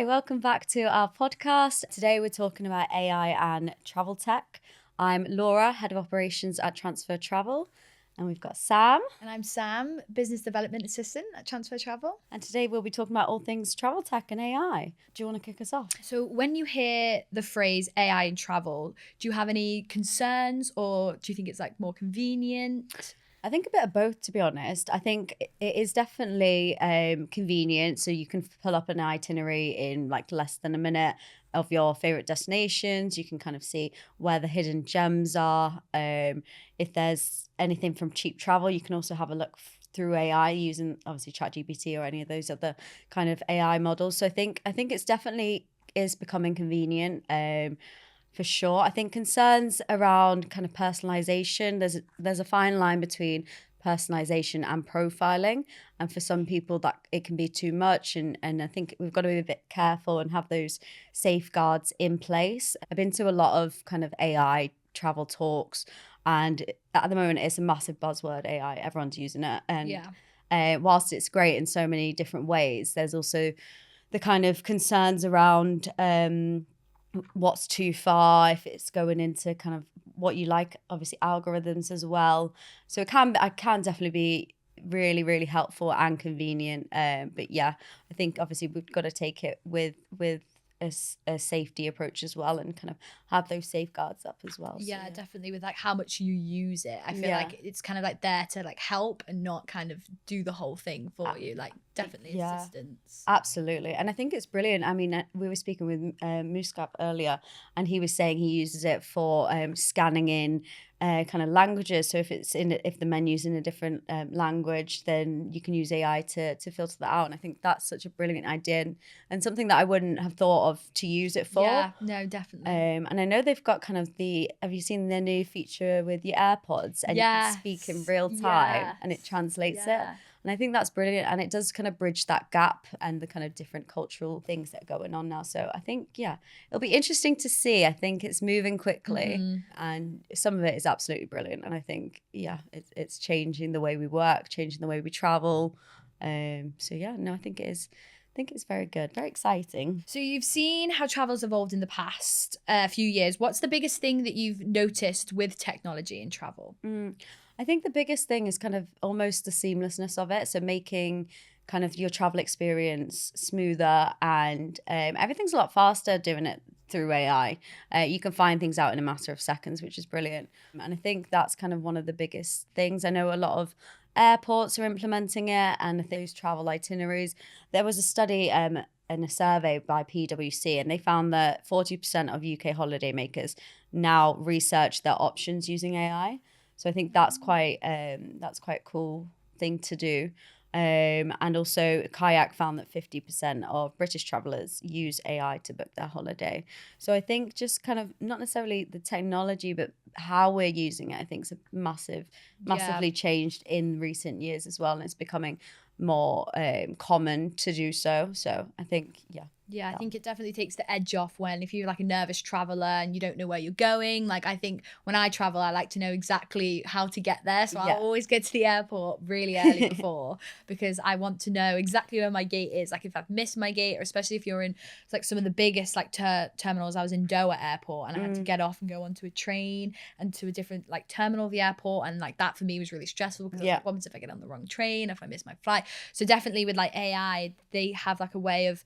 Hi, welcome back to our podcast. Today we're talking about AI and travel tech. I'm Laura, Head of Operations at Transfer Travel, and we've got Sam. And I'm Sam, Business Development Assistant at Transfer Travel. And today we'll be talking about all things travel tech and AI. Do you want to kick us off? So when you hear the phrase AI in travel, do you have any concerns or do you think it's like more convenient? I think a bit of both, to be honest. I think it is definitely convenient. So you can pull up an itinerary in like less than a minute of your favorite destinations. You can kind of see where the hidden gems are. If there's anything from cheap travel, you can also have a look through AI using obviously ChatGPT or any of those other kind of AI models. So I think it's definitely is becoming convenient. For sure. I think concerns around kind of personalization, there's a fine line between personalization and profiling. And for some people that it can be too much. And I think we've got to be a bit careful and have those safeguards in place. I've been to a lot of kind of AI travel talks, and at the moment it's a massive buzzword, AI. Everyone's using it. And whilst it's great in so many different ways, there's also the kind of concerns around what's too far, if it's going into kind of what you like, obviously algorithms as well. So I can definitely be really, really helpful and convenient. But yeah, I think obviously we've got to take it with a safety approach as well, and kind of have those safeguards up as well. Yeah, so definitely with like how much you use it. I feel like it's kind of like there to like help and not kind of do the whole thing for you. Like definitely assistance. Absolutely. And I think it's brilliant. I mean, we were speaking with Muscap earlier, and he was saying he uses it for scanning in kind of languages. So if the menu's in a different language, then you can use AI to filter that out. And I think that's such a brilliant idea, and something that I wouldn't have thought of to use it for. Yeah, no, definitely. And I know they've got kind of have you seen their new feature with your AirPods, and you can speak in real time and it translates it. And I think that's brilliant. And it does kind of bridge that gap and the kind of different cultural things that are going on now. So I think, it'll be interesting to see. I think it's moving quickly, and some of it is absolutely brilliant. And I think, it's changing the way we work, changing the way we travel. I think it is. I think it's very good, very exciting. So you've seen how travel's evolved in the past few years. What's the biggest thing that you've noticed with technology in travel? I think the biggest thing is kind of almost the seamlessness of it. So making kind of your travel experience smoother, and everything's a lot faster doing it through AI. You can find things out in a matter of seconds, which is brilliant. And I think that's kind of one of the biggest things. I know a lot of airports are implementing it, and those travel itineraries. There was a study in a survey by PwC, and they found that 40% of UK holidaymakers now research their options using AI. So I think that's quite a cool thing to do. And also Kayak found that 50% of British travellers use AI to book their holiday. So I think just kind of not necessarily the technology, but how we're using it, I think is massively changed in recent years as well. And it's becoming more common to do so. So I think, I think it definitely takes the edge off if you're like a nervous traveler and you don't know where you're going. Like I think when I travel, I like to know exactly how to get there. So I'll always get to the airport really early before, because I want to know exactly where my gate is. Like if I've missed my gate, or especially if you're in like some of the biggest like terminals. I was in Doha airport and I had to get off and go onto a train and to a different like terminal of the airport. And like that for me was really stressful, because I was like, what happens if I get on the wrong train, if I miss my flight? So definitely with like AI, they have like a way of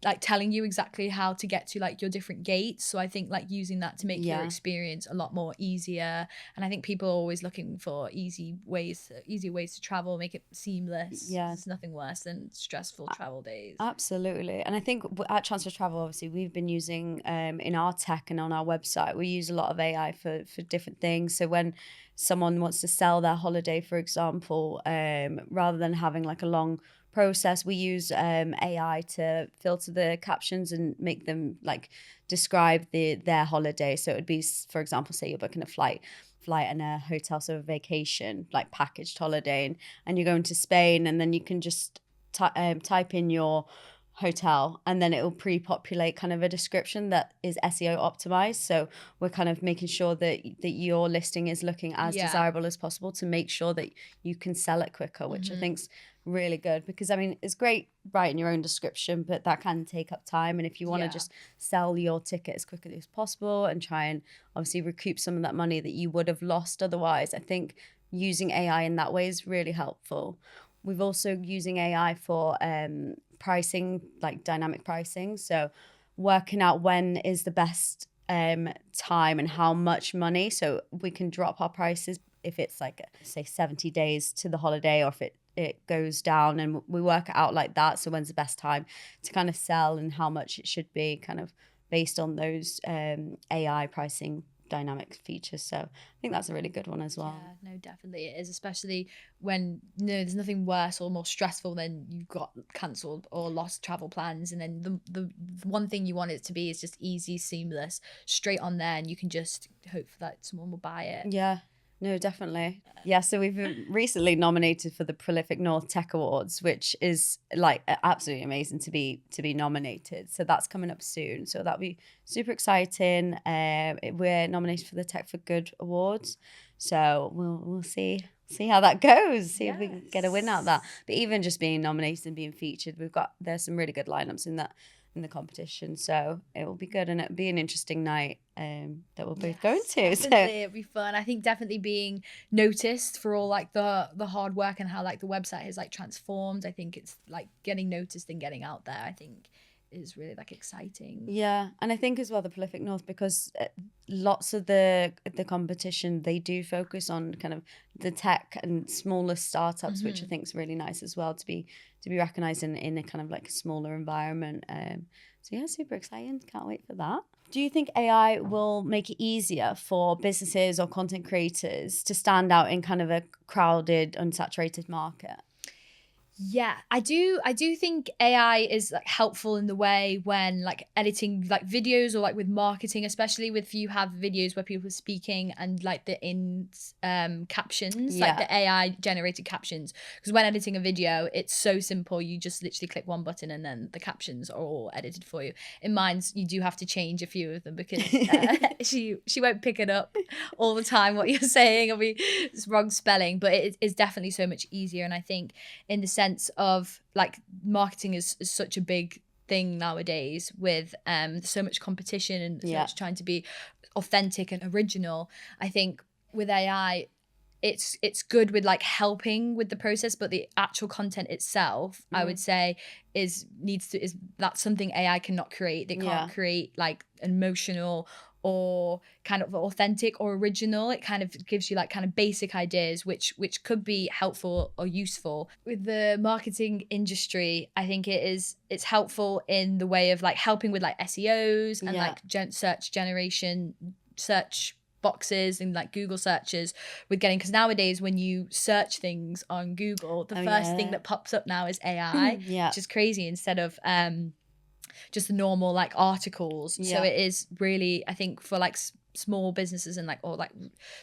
like telling you exactly how to get to like your different gates. So I think like using that to make your experience a lot more easier. And I think people are always looking for easier ways to travel, make it seamless. There's nothing worse than stressful travel days. Absolutely. And I think at Transfer Travel, obviously we've been using in our tech and on our website, we use a lot of AI for different things. So when someone wants to sell their holiday, for example, rather than having like a long process, we use AI to filter the captions and make them like describe their holiday. So it would be, for example, say you're booking a flight and a hotel, so a vacation, like packaged holiday, and you're going to Spain, and then you can just type in your hotel, and then it will pre-populate kind of a description that is SEO optimized. So we're kind of making sure that your listing is looking as desirable as possible to make sure that you can sell it quicker, which I think's really good, because I mean, it's great writing your own description, but that can take up time. And if you want to just sell your ticket as quickly as possible and try and obviously recoup some of that money that you would have lost otherwise, I think using AI in that way is really helpful. We've also using AI for pricing, like dynamic pricing. So working out when is the best time and how much money. So we can drop our prices if it's like, say, 70 days to the holiday, or if it goes down, and we work it out like that. So when's the best time to kind of sell and how much it should be, kind of based on those AI pricing dynamic features. So I think that's a really good one as well. Yeah, no, definitely it is, especially when there's nothing worse or more stressful than you got cancelled or lost travel plans, and then the one thing you want it to be is just easy, seamless, straight on there, and you can just hope that someone will buy it. Yeah. No, definitely. Yeah, so we've been recently nominated for the Prolific North Tech Awards, which is like absolutely amazing to be nominated. So that's coming up soon. So that'll be super exciting. We're nominated for the Tech for Good Awards. So we'll see how that goes. See if we can get a win out of that. But even just being nominated and being featured, there's some really good lineups in the competition, so it will be good, and it'll be an interesting night that we're both going to. Definitely, so it'll be fun. I think definitely being noticed for all like the hard work and how like the website has like transformed. I think it's like getting noticed and getting out there, I think, is really like exciting. Yeah, and I think as well the Prolific North, because lots of the competition, they do focus on kind of the tech and smaller startups, which I think is really nice as well to be recognized in a kind of like a smaller environment. So yeah, super exciting. Can't wait for that. Do you think AI will make it easier for businesses or content creators to stand out in kind of a crowded, unsaturated market? Yeah, I do think AI is like helpful in the way when like editing like videos, or like with marketing, especially if you have videos where people are speaking and like the captions, like the AI generated captions. Because when editing a video, it's so simple. You just literally click one button and then the captions are all edited for you. In mine, you do have to change a few of them because she won't pick it up all the time what you're saying. It'll be wrong spelling, but it is definitely so much easier. And I think in the sense of like marketing is such a big thing nowadays with so much competition and so much trying to be authentic and original. I think with AI it's good with like helping with the process, but the actual content itself, I would say, is that's something AI cannot create. They can't create like emotional or kind of authentic or original. It kind of gives you like kind of basic ideas which could be helpful or useful. With the marketing industry, I think it's helpful in the way of like helping with like SEOs and like search boxes and like Google searches with getting, because nowadays when you search things on Google, the first thing that pops up now is AI, which is crazy, instead of just the normal like articles. So it is really, I think, for like small businesses and like, or like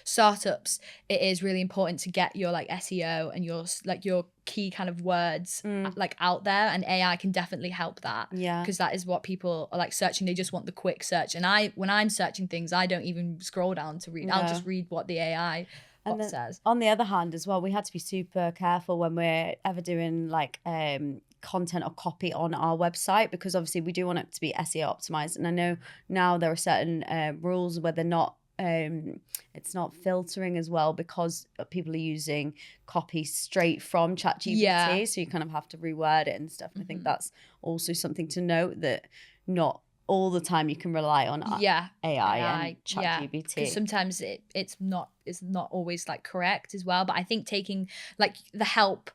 startups, it is really important to get your like SEO and your key kind of words like out there, and AI can definitely help that, because that is what people are like searching. They just want the quick search, and when I'm searching things, I don't even scroll down to read. I'll just read what the AI bot says. On the other hand as well, we had to be super careful when we're ever doing like content or copy on our website, because obviously we do want it to be SEO optimized, and I know now there are certain rules where they're not it's not filtering as well, because people are using copy straight from ChatGPT, so you kind of have to reword it and stuff. And I think that's also something to note, that not all the time you can rely on AI and ChatGPT. Because sometimes it's not always like correct as well. But I think taking like the help,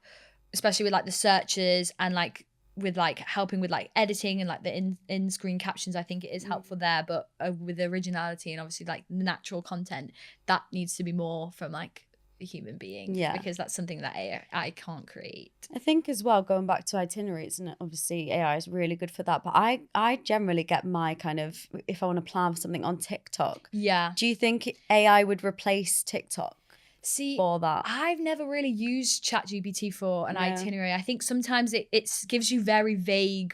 especially with like the searches and like with like helping with like editing and like the in-screen captions, I think it is helpful there. But with the originality and obviously like the natural content, that needs to be more from like a human being, because that's something that AI can't create. I think as well, going back to itineraries, and obviously AI is really good for that, but I generally get my kind of, if I want to plan for something on TikTok. Yeah. Do you think AI would replace TikTok? See, for that? I've never really used ChatGPT for an No. itinerary. I think sometimes it gives you very vague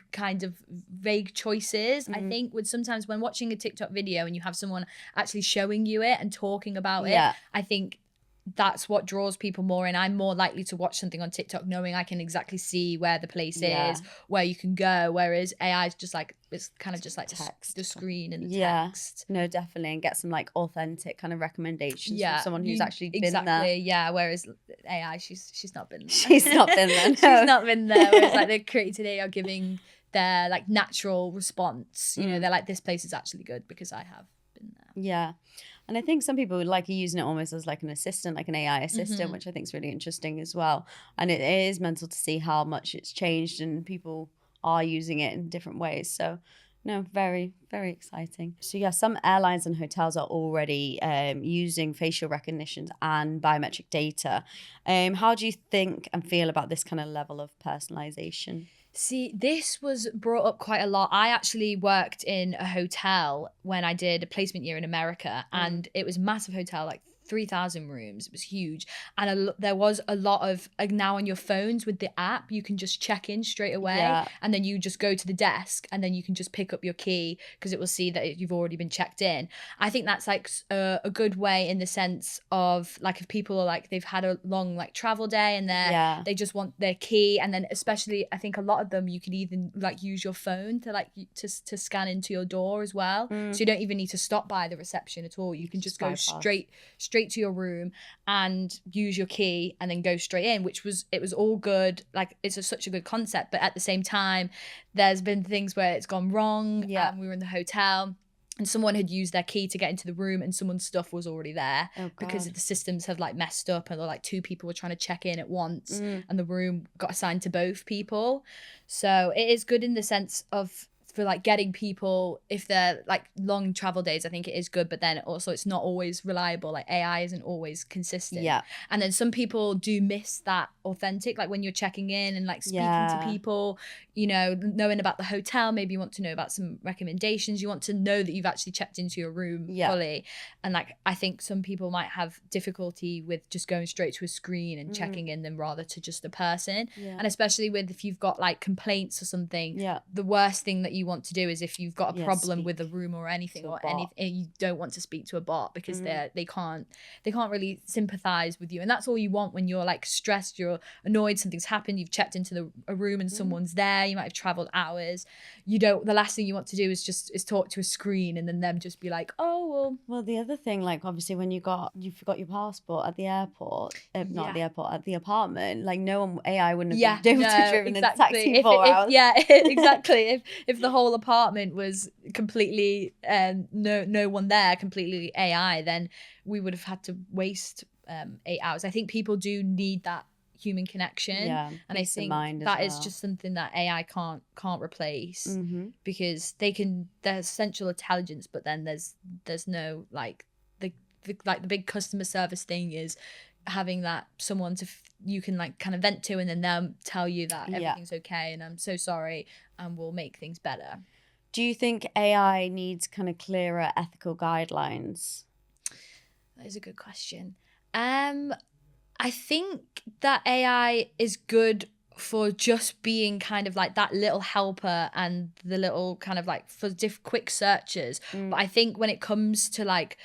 choices. I think with sometimes when watching a TikTok video and you have someone actually showing you it and talking about it, Yeah. I think that's what draws people more in. I'm more likely to watch something on TikTok knowing I can exactly see where the place Yeah. is, where you can go, whereas AI is just like, it's kind of just like Text. the screen and the Yeah. text. No, definitely. And get some like authentic kind of recommendations from someone who's actually been there. Exactly, yeah. Whereas AI, she's not been there. She's not been there. No. She's not been there. Whereas like the creators today are giving their like natural response. You know, they're like, this place is actually good because I have been there. Yeah. And I think some people would like using it almost as like an assistant, like an AI assistant, which I think is really interesting as well. And it is mental to see how much it's changed and people are using it in different ways. So no, very, very exciting. So yeah, some airlines and hotels are already using facial recognition and biometric data. How do you think and feel about this kind of level of personalization? See, this was brought up quite a lot. I actually worked in a hotel when I did a placement year in America, and it was a massive hotel, like 3,000 rooms. It was huge. And there was a lot of, like, now on your phones with the app, you can just check in straight away. Yeah. And then you just go to the desk and then you can just pick up your key because it will see that you've already been checked in. I think that's like a good way in the sense of like if people are like, they've had a long like travel day and they just want their key. And then especially, I think a lot of them, you can even like use your phone to like to scan into your door as well. So you don't even need to stop by the reception at all. You can just go bypass. straight to your room and use your key and then go straight in, it was all good. Like it's such a good concept, but at the same time there's been things where it's gone wrong. We were in the hotel and someone had used their key to get into the room and someone's stuff was already there because the systems have like messed up and like two people were trying to check in at once and the room got assigned to both people. So it is good in the sense of for like getting people, if they're like long travel days, I think it is good, but then also it's not always reliable. Like AI isn't always consistent. And then some people do miss that authentic, like when you're checking in and like speaking to people, you know, knowing about the hotel, maybe you want to know about some recommendations, you want to know that you've actually checked into your room fully. And like I think some people might have difficulty with just going straight to a screen and checking in them rather to just a person. And especially with if you've got like complaints or something, the worst thing that you want to do is if you've got a problem with a room or anything you don't want to speak to a bot because they can't really sympathize with you. And that's all you want when you're like stressed, you're annoyed, something's happened, you've checked into a room and someone's there, you might have traveled hours. The last thing you want to do is talk to a screen and then them just be like, oh well the other thing, like obviously when you forgot your passport at the airport, not at the airport, at the apartment, like no one, AI wouldn't have been able to driven in a taxi 4 hours. Exactly. If the whole apartment was completely no one there, completely AI, then we would have had to waste 8 hours. I think people do need that human connection, and I think that is just something that AI can't replace because they're essential intelligence, but then there's no like the big customer service thing is having that someone you can like kind of vent to and then they'll tell you that everything's okay and I'm so sorry and we'll make things better. Do you think AI needs kind of clearer ethical guidelines? That is a good question. I think that AI is good for just being kind of like that little helper and the little kind of like for quick searches. But I think when it comes to like,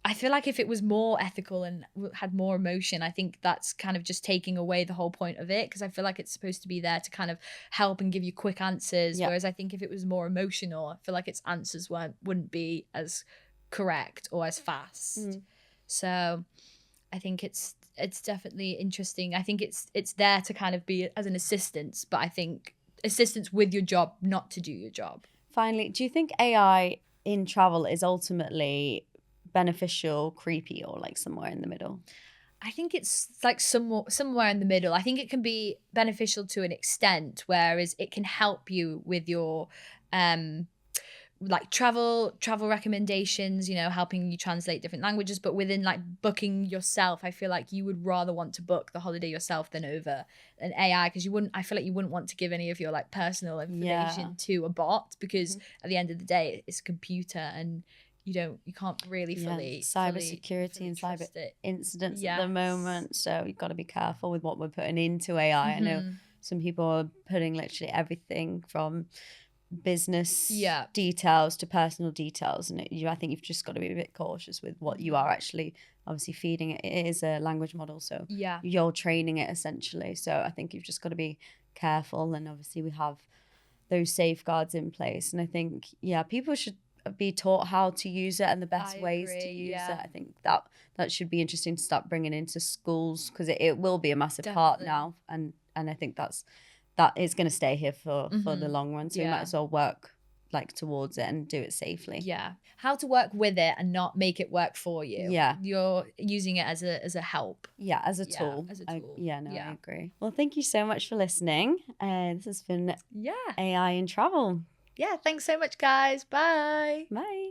I feel like if it was more ethical and had more emotion, I think that's kind of just taking away the whole point of it, because I feel like it's supposed to be there to kind of help and give you quick answers. Whereas I think if it was more emotional, I feel like its answers wouldn't be as correct or as fast. So I think it's definitely interesting. I think it's there to kind of be as an assistance, but I think assistance with your job, not to do your job. Finally, do you think AI in travel is ultimately beneficial, creepy, or like somewhere in the middle? I think it's like somewhere in the middle. I think it can be beneficial to an extent, whereas it can help you with your like travel recommendations, you know, helping you translate different languages. But within like booking yourself, I feel like you would rather want to book the holiday yourself than over an AI, because I feel like you wouldn't want to give any of your like personal information to a bot, because at the end of the day it's a computer and you can't really cybersecurity and cyber trust it. incidents at the Yes. moment. So you've got to be careful with what we're putting into AI. I know some people are putting literally everything from business details to personal details, and I think you've just got to be a bit cautious with what you are actually obviously feeding it. It is a language model, so you're training it essentially. So I think you've just got to be careful, and obviously we have those safeguards in place. And I think people should be taught how to use it and the best ways to use it. I think that should be interesting to start bringing into schools, because it will be a massive part now, and I think that is going to stay here for the long run. So we might as well work like towards it and do it safely. Yeah. How to work with it and not make it work for you. Yeah. You're using it as a help. Yeah, as a tool. As a tool. I agree. Well, thank you so much for listening. This has been AI in Travel. Yeah, thanks so much, guys. Bye. Bye.